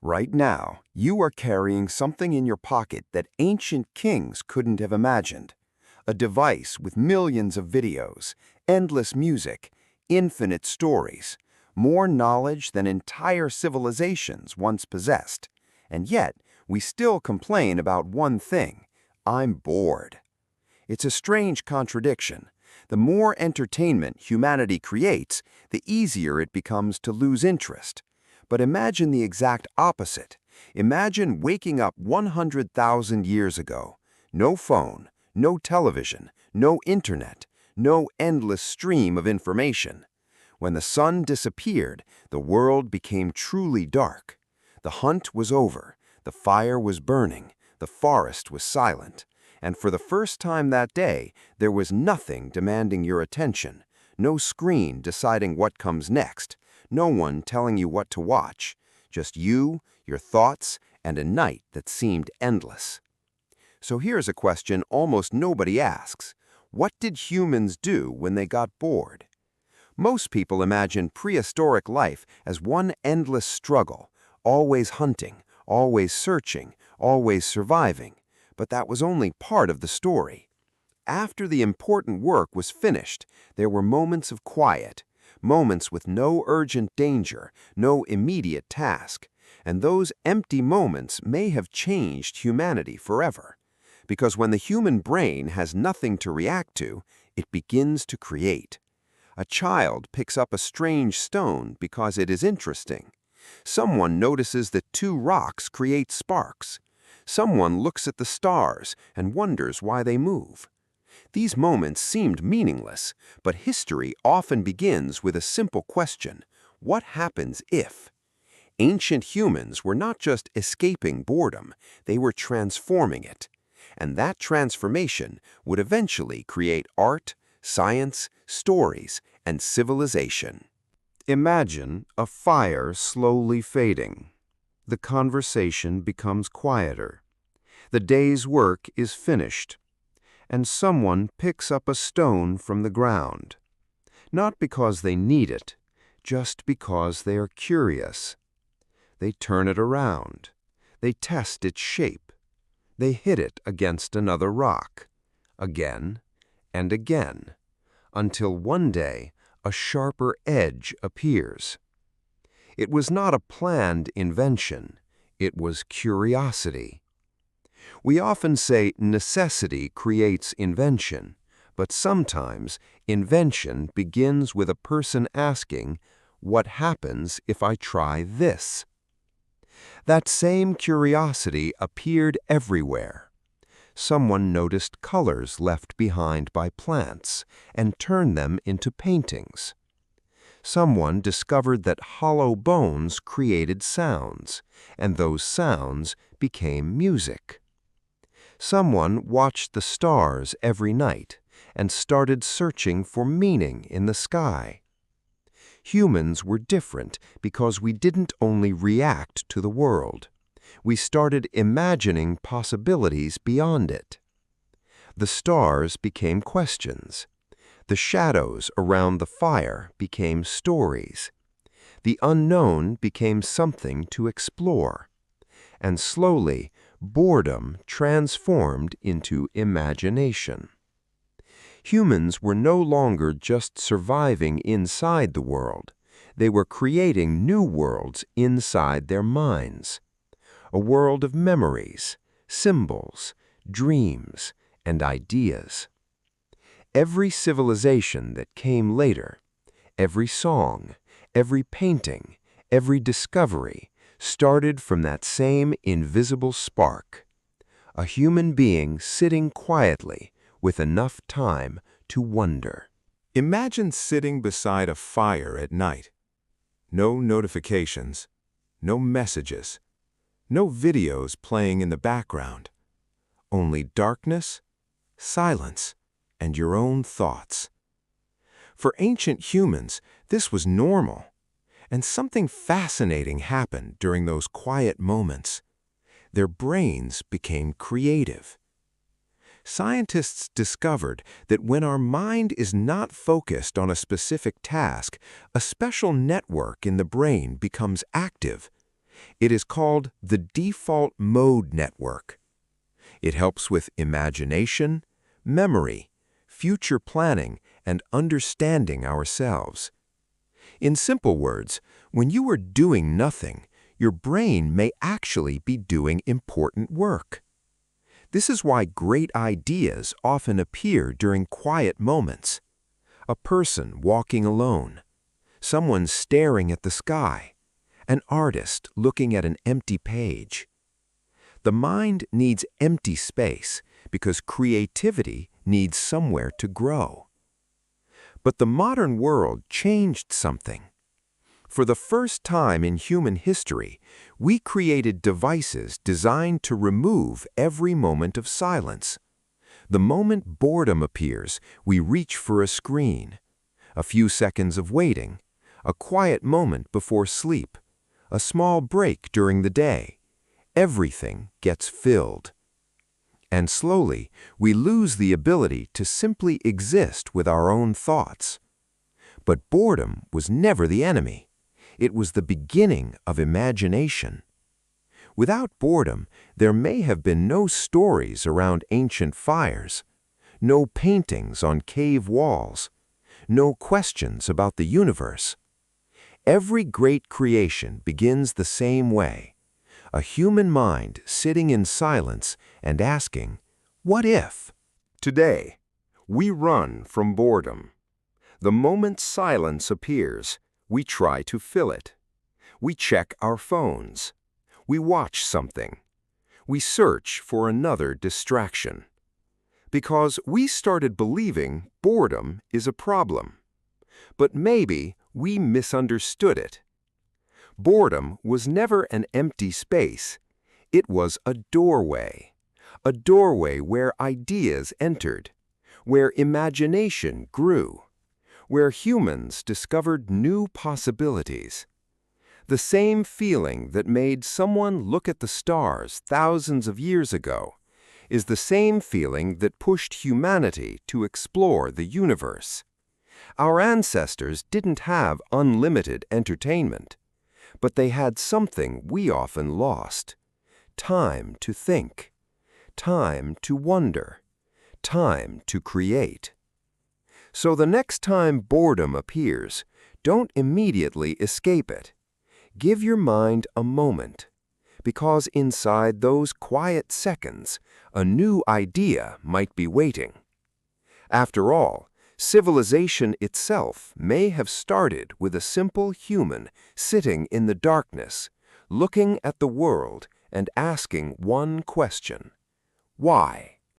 Right now, you are carrying something in your pocket that ancient kings couldn't have imagined. A device with millions of videos, endless music, infinite stories, more knowledge than entire civilizations once possessed. And yet, we still complain about one thing: I'm bored. It's a strange contradiction. The more entertainment humanity creates, the easier it becomes to lose interest. But imagine the exact opposite. Imagine waking up 100,000 years ago. No phone, no television, no internet, no endless stream of information. When the sun disappeared, the world became truly dark. The hunt was over, the fire was burning, the forest was silent. And for the first time that day, there was nothing demanding your attention, no screen deciding what comes next, no one telling you what to watch, just you, your thoughts, and a night that seemed endless. So here's a question almost nobody asks. What did humans do when they got bored? Most people imagine prehistoric life as one endless struggle, always hunting, always searching, always surviving. But that was only part of the story. After the important work was finished, there were moments of quiet, moments with no urgent danger, no immediate task. And those empty moments may have changed humanity forever. Because when the human brain has nothing to react to, it begins to create. A child picks up a strange stone because it is interesting. Someone notices that two rocks create sparks. Someone looks at the stars and wonders why they move. These moments seemed meaningless, but history often begins with a simple question: what happens if? Ancient humans were not just escaping boredom, they were transforming it. And that transformation would eventually create art, science, stories, and civilization. Imagine a fire slowly fading. The conversation becomes quieter. The day's work is finished, and someone picks up a stone from the ground. Not because they need it, just because they are curious. They turn it around. They test its shape. They hit it against another rock, again and again, until one day a sharper edge appears. It was not a planned invention, it was curiosity. We often say necessity creates invention, but sometimes invention begins with a person asking, "What happens if I try this?" That same curiosity appeared everywhere. Someone noticed colors left behind by plants and turned them into paintings. Someone discovered that hollow bones created sounds, and those sounds became music. Someone watched the stars every night and started searching for meaning in the sky. Humans were different because we didn't only react to the world. We started imagining possibilities beyond it. The stars became questions. The shadows around the fire became stories. The unknown became something to explore. And slowly, boredom transformed into imagination. Humans were no longer just surviving inside the world. They were creating new worlds inside their minds. A world of memories, symbols, dreams, and ideas. Every civilization that came later, every song, every painting, every discovery started from that same invisible spark. A human being sitting quietly with enough time to wonder. Imagine sitting beside a fire at night. No notifications, no messages, no videos playing in the background. Only darkness, silence, and your own thoughts. For ancient humans, this was normal. And something fascinating happened during those quiet moments. Their brains became creative. Scientists discovered that when our mind is not focused on a specific task, a special network in the brain becomes active. It is called the default mode network. It helps with imagination, memory, future planning, and understanding ourselves. In simple words, when you are doing nothing, your brain may actually be doing important work. This is why great ideas often appear during quiet moments. A person walking alone, someone staring at the sky, an artist looking at an empty page. The mind needs empty space because creativity needs somewhere to grow. But the modern world changed something. For the first time in human history, we created devices designed to remove every moment of silence. The moment boredom appears, we reach for a screen. A few seconds of waiting, a quiet moment before sleep, a small break during the day. Everything gets filled. And slowly, we lose the ability to simply exist with our own thoughts. But boredom was never the enemy. It was the beginning of imagination. Without boredom, there may have been no stories around ancient fires, no paintings on cave walls, no questions about the universe. Every great creation begins the same way. A human mind sitting in silence and asking, "What if?" Today, we run from boredom. The moment silence appears, we try to fill it. We check our phones. We watch something. We search for another distraction. Because we started believing boredom is a problem. But maybe we misunderstood it. Boredom was never an empty space. It was a doorway where ideas entered, where imagination grew, where humans discovered new possibilities. The same feeling that made someone look at the stars thousands of years ago is the same feeling that pushed humanity to explore the universe. Our ancestors didn't have unlimited entertainment, but they had something we often lost: time to think, time to wonder, time to create. So the next time boredom appears, don't immediately escape it. Give your mind a moment, because inside those quiet seconds, a new idea might be waiting. After all, civilization itself may have started with a simple human sitting in the darkness, looking at the world and asking one question: why?